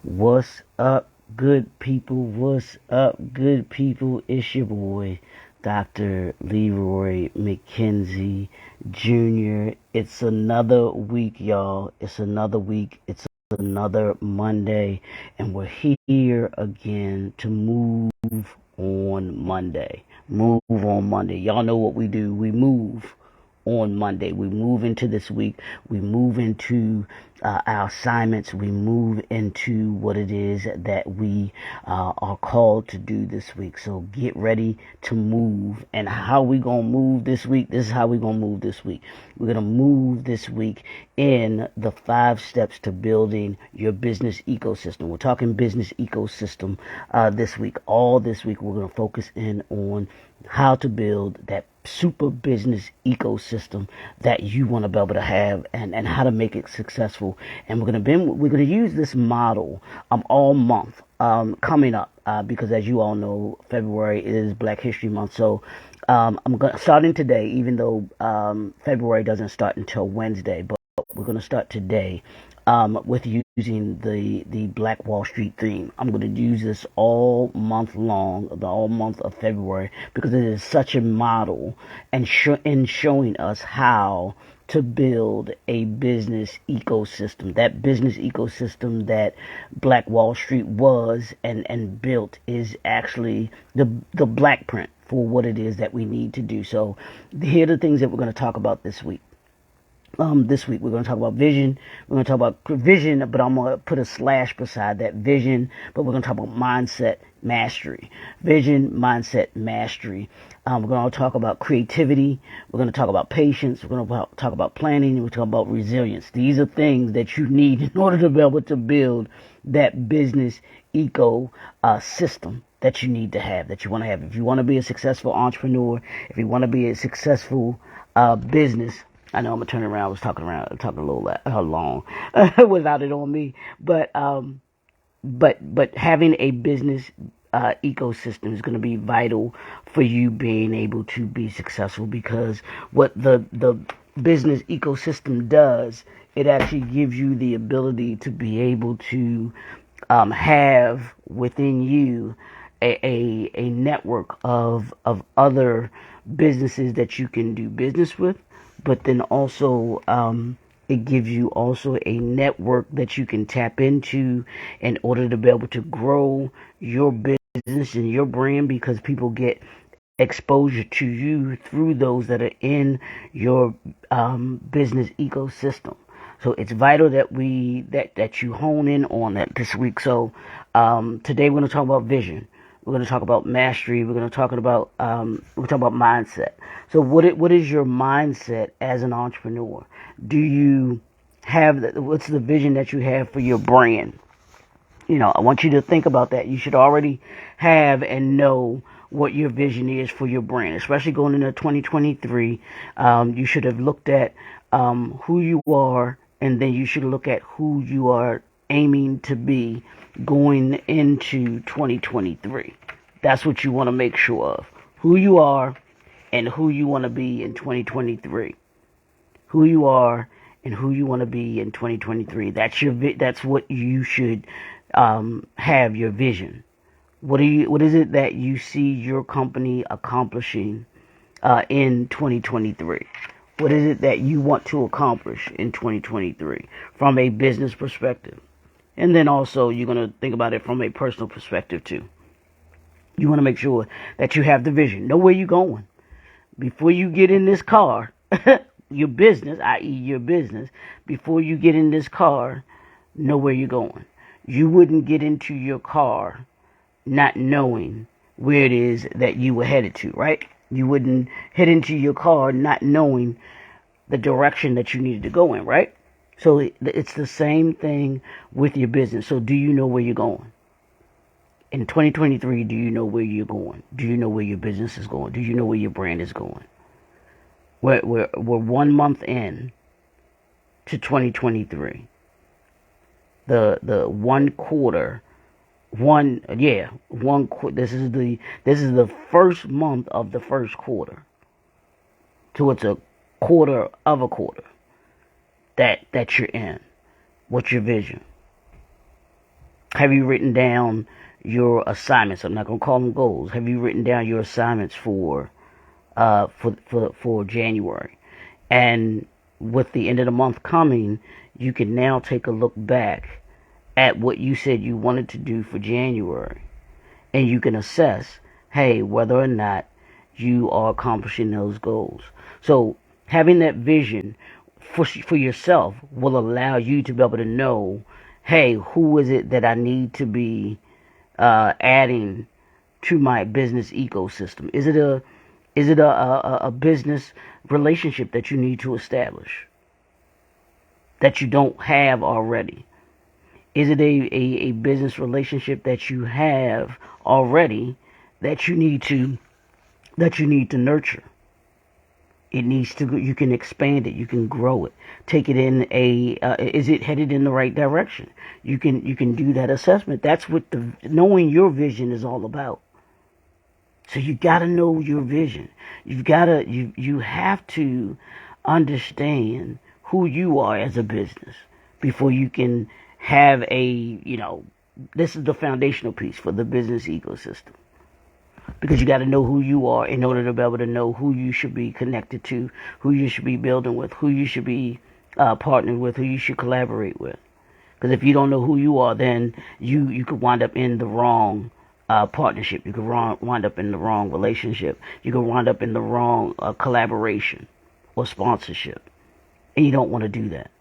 What's up, good people? What's up, good people? It's your boy, Dr. Leroy McKenzie Jr. It's another week, y'all. It's another week. It's another Monday, and we're here again to move on Monday. Move on Monday. Y'all know what we do. We move on Monday. We move into this week. We move into our assignments. We move into what it is that we are called to do this week. So get ready to move. And how we gonna move this week? This is how we gonna move this week. We're gonna move this week in the 5 steps to building your business ecosystem. We're talking business ecosystem this week. All this week, we're gonna focus in on how to build that super business ecosystem that you want to be able to have, and how to make it successful. And we're gonna use this model all month coming up, because as you all know, February is Black History Month. So starting today, even though February doesn't start until Wednesday, but we're going to start today with using the Black Wall Street theme. I'm going to use this all month long, the all month of February, because it is such a model and in showing us how to build a business ecosystem. That business ecosystem that Black Wall Street was and built is actually the black print for what it is that we need to do. So here are the things that we're going to talk about this week. This week we're going to talk about vision. We're going to talk about vision, but I'm going to put a slash beside that vision. But we're going to talk about mindset mastery. Vision, mindset mastery. We're going to talk about creativity. We're going to talk about patience. We're going to talk about planning. And we're talking about resilience. These are things that you need in order to be able to build that business eco system that you need to have, that you want to have. If you want to be a successful entrepreneur, if you want to be a successful business. I know I'm gonna turn around. I was talking a little long without it on me, but having a business ecosystem is going to be vital for you being able to be successful, because what the business ecosystem does, it actually gives you the ability to be able to have within you a network of other businesses that you can do business with, but then also it gives you also a network that you can tap into in order to be able to grow your business and your brand, because people get exposure to you through those that are in your business ecosystem. So it's vital that that you hone in on that this week. So today we're going to talk about vision. We're going to talk about mastery. We're going to talk about mindset. So what is your mindset as an entrepreneur? Do you have what's the vision that you have for your brand? I want you to think about that. You should already have and know what your vision is for your brand, especially going into 2023. You should have looked at who you are, and then you should look at who you are aiming to be going into 2023. That's what you want to make sure of. Who you are and who you want to be in 2023. Who you are and who you want to be in 2023. That's what you should have your vision. What is it that you see your company accomplishing in 2023? What is it that you want to accomplish in 2023 from a business perspective? And then also you're going to think about it from a personal perspective too. You want to make sure that you have the vision. Know where you're going. Before you get in this car, your business, i.e. your business, before you get in this car, know where you're going. You wouldn't get into your car not knowing where it is that you were headed to, right? You wouldn't head into your car not knowing the direction that you needed to go in, right? So it's the same thing with your business. So do you know where you're going? In 2023, do you know where you're going? Do you know where your business is going? Do you know where your brand is going? We're 1 month in to 2023. The one quarter, this is the first month of the first quarter. So it's a quarter of a quarter that you're in. What's your vision? Have you written down your assignments? I'm not gonna call them goals. Have you written down your assignments for January? And with the end of the month coming, you can now take a look back at what you said you wanted to do for January, and you can assess, hey, whether or not you are accomplishing those goals. So having that vision for yourself will allow you to be able to know, hey, who is it that I need to be adding to my business ecosystem? Is it a business relationship that you need to establish that you don't have already? Is it a business relationship that you have already that you need to nurture? It needs to. You can expand it. You can grow it. Take it in a. Is it headed in the right direction? You can do that assessment. That's what the knowing your vision is all about. So you got to know your vision. You have to understand who you are as a business before you can have this is the foundational piece for the business ecosystem. Because you got to know who you are in order to be able to know who you should be connected to, who you should be building with, who you should be partnering with, who you should collaborate with. Because if you don't know who you are, then you could wind up in the wrong partnership. You could wind up in the wrong relationship. You could wind up in the wrong collaboration or sponsorship. And you don't want to do that.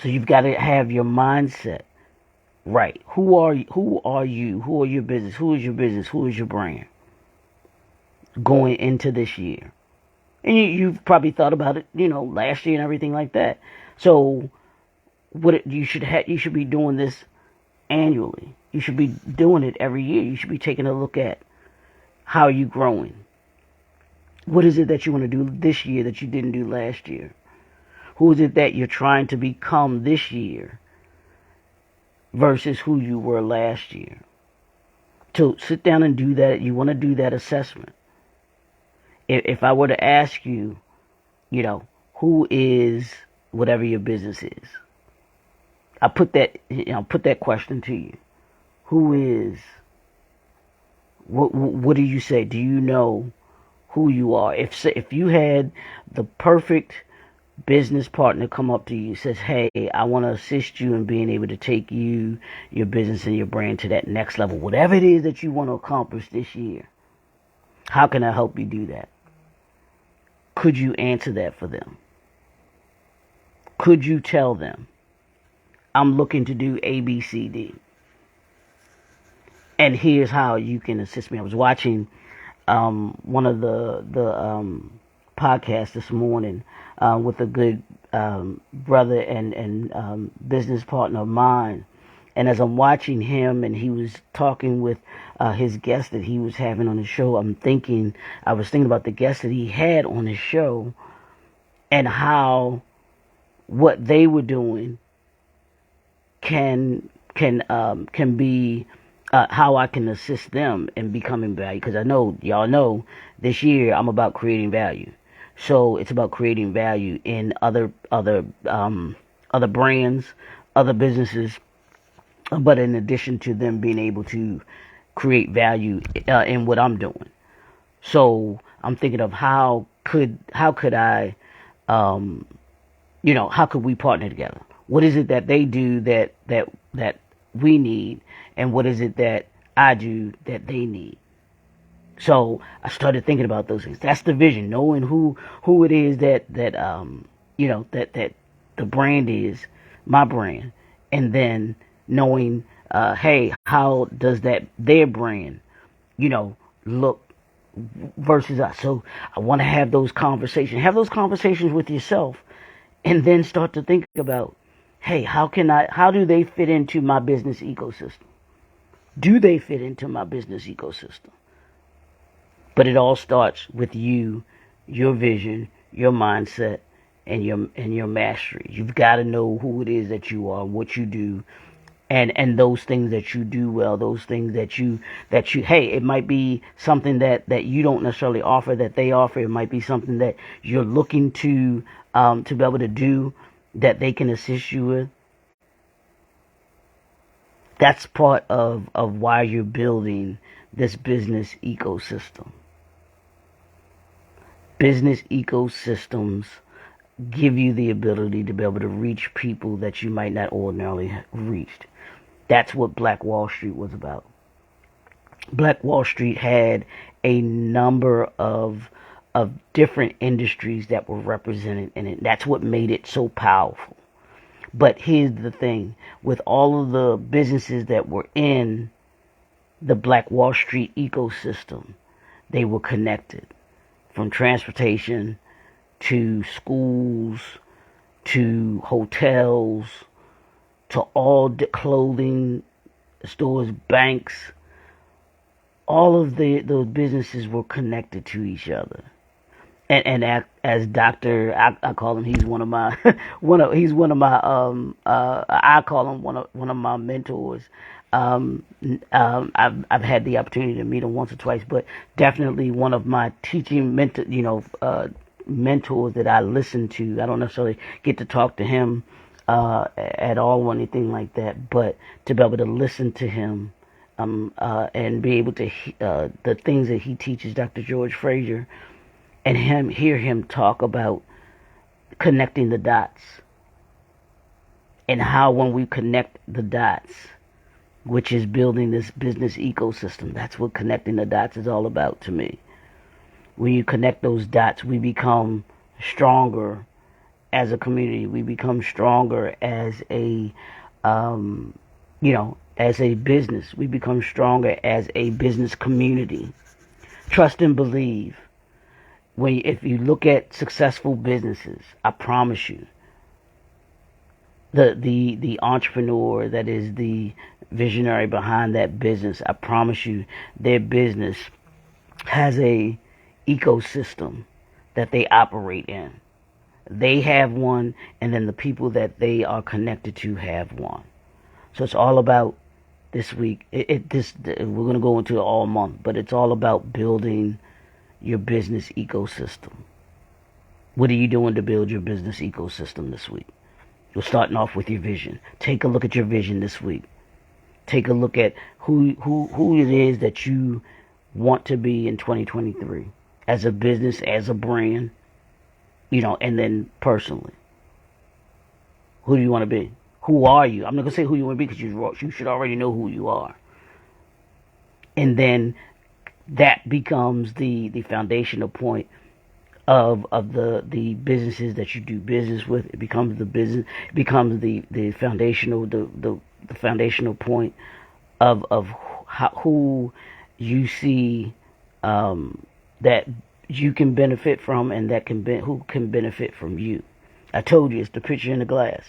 So you've got to have your mindset right. Who are you? Who are your business? Who is your business? Who is your brand? Going into this year. And you've probably thought about it, last year and everything like that. So you should be doing this annually. You should be doing it every year. You should be taking a look at how you're growing. What is it that you want to do this year that you didn't do last year? Who is it that you're trying to become this year versus who you were last year? So sit down and do that. You want to do that assessment. If I were to ask you, who is whatever your business is, I put that question to you. Who is? What do you say? Do you know who you are? If you had the perfect business partner come up to you, says, hey, I want to assist you in being able to take your business and your brand to that next level, whatever it is that you want to accomplish this year, how can I help you do that? Could you answer that for them? Could you tell them, I'm looking to do A, B, C, D, and here's how you can assist me? I was watching one of the podcasts this morning with a good brother and business partner of mine. And as I'm watching him and he was talking with his guest that he was having on the show, I was thinking about the guest that he had on his show and how what they were doing can be how I can assist them in becoming value. Because I know y'all know this year I'm about creating value. So it's about creating value in other brands, other businesses, but in addition to them being able to create value in what I'm doing. So I'm thinking of how could I, how could we partner together? What is it that they do that we need, and what is it that I do that they need? So I started thinking about those things. That's the vision, knowing who it is that the brand is, my brand, and then knowing, hey, how does their brand, look versus us? So I want to have those conversations. Have those conversations with yourself, and then start to think about, hey, how do they fit into my business ecosystem? Do they fit into my business ecosystem? But it all starts with you, your vision, your mindset, and your mastery. You've got to know who it is that you are, what you do, and those things that you do well, those things that you hey, it might be something that you don't necessarily offer that they offer. It might be something that you're looking to be able to do that they can assist you with. That's part of why you're building this business ecosystem. Business ecosystems give you the ability to be able to reach people that you might not ordinarily have reached. That's what Black Wall Street was about. Black Wall Street had a number of different industries that were represented in it. That's what made it so powerful. But here's the thing, with all of the businesses that were in the Black Wall Street ecosystem, they were connected. From transportation to schools to hotels to all the clothing stores, banks, all of those businesses were connected to each other. And as Doctor, I call him. He's one of my he's one of my I call him one of my mentors. I've had the opportunity to meet him once or twice, but definitely one of my teaching mentors that I listen to. I don't necessarily get to talk to him at all or anything like that, but to be able to listen to him and be able to the things that he teaches, Dr. George Frazier, and hear him talk about connecting the dots and how when we connect the dots, which is building this business ecosystem, that's what connecting the dots is all about to me. When you connect those dots, we become stronger as a community. We become stronger as a as a business. We become stronger as a business community. Trust and believe. If you look at successful businesses, I promise you, the entrepreneur that is the visionary behind that business, I promise you, their business has a ecosystem that they operate in. They have one, and then the people that they are connected to have one. So it's all about this week. We're going to go into it all month, but it's all about building your business ecosystem. What are you doing to build your business ecosystem this week? You're starting off with your vision. Take a look at your vision this week. Take a look at who it is that you want to be in 2023 as a business, as a brand, and then personally. Who do you want to be? Who are you? I'm not going to say who you want to be because you should already know who you are. And then that becomes the foundational point of the businesses that you do business with. It becomes the business. It becomes the foundational the foundational point of who you see that you can benefit from, and who can benefit from you. I told you, it's the picture in the glass.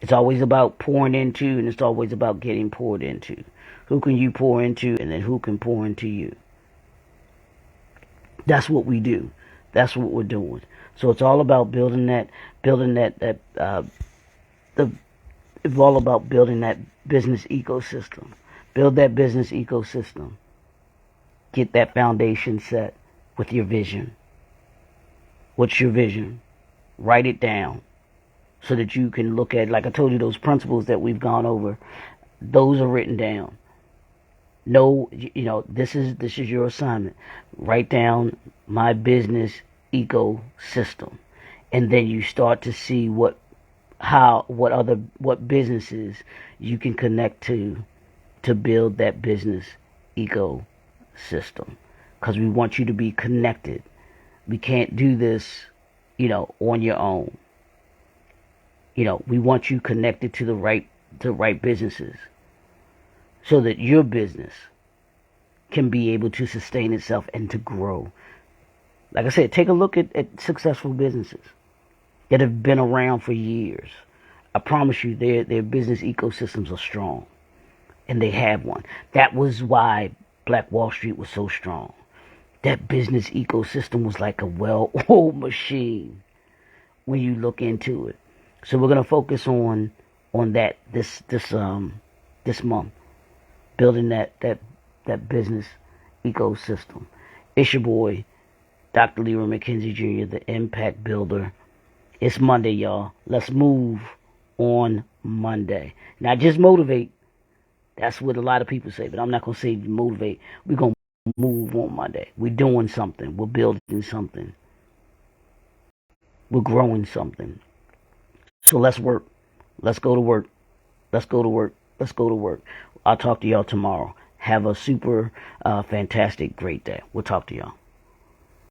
It's always about pouring into, and it's always about getting poured into. Who can you pour into, and then who can pour into you? That's what we do. That's what we're doing. So it's all about it's all about building that business ecosystem. Build that business ecosystem. Get that foundation set with your vision. What's your vision? Write it down so that you can look at, like I told you, those principles that we've gone over. Those are written down. No, this is your assignment. Write down my business ecosystem, and then you start to see what businesses you can connect to build that business ecosystem. Because we want you to be connected. We can't do this, on your own. We want you connected to the right businesses, so that your business can be able to sustain itself and to grow. Like I said, take a look at successful businesses that have been around for years. I promise you, their business ecosystems are strong, and they have one. That was why Black Wall Street was so strong. That business ecosystem was like a well-oiled machine when you look into it. So we're gonna focus on that this month. Building that business ecosystem. It's your boy, Dr. Leroy McKenzie Jr., the Impact Builder. It's Monday, y'all. Let's move on Monday. Not just motivate. That's what a lot of people say, but I'm not going to say motivate. We're going to move on Monday. We're doing something. We're building something. We're growing something. So let's work. Let's go to work. Let's go to work. Let's go to work. I'll talk to y'all tomorrow. Have a super fantastic, great day. We'll talk to y'all.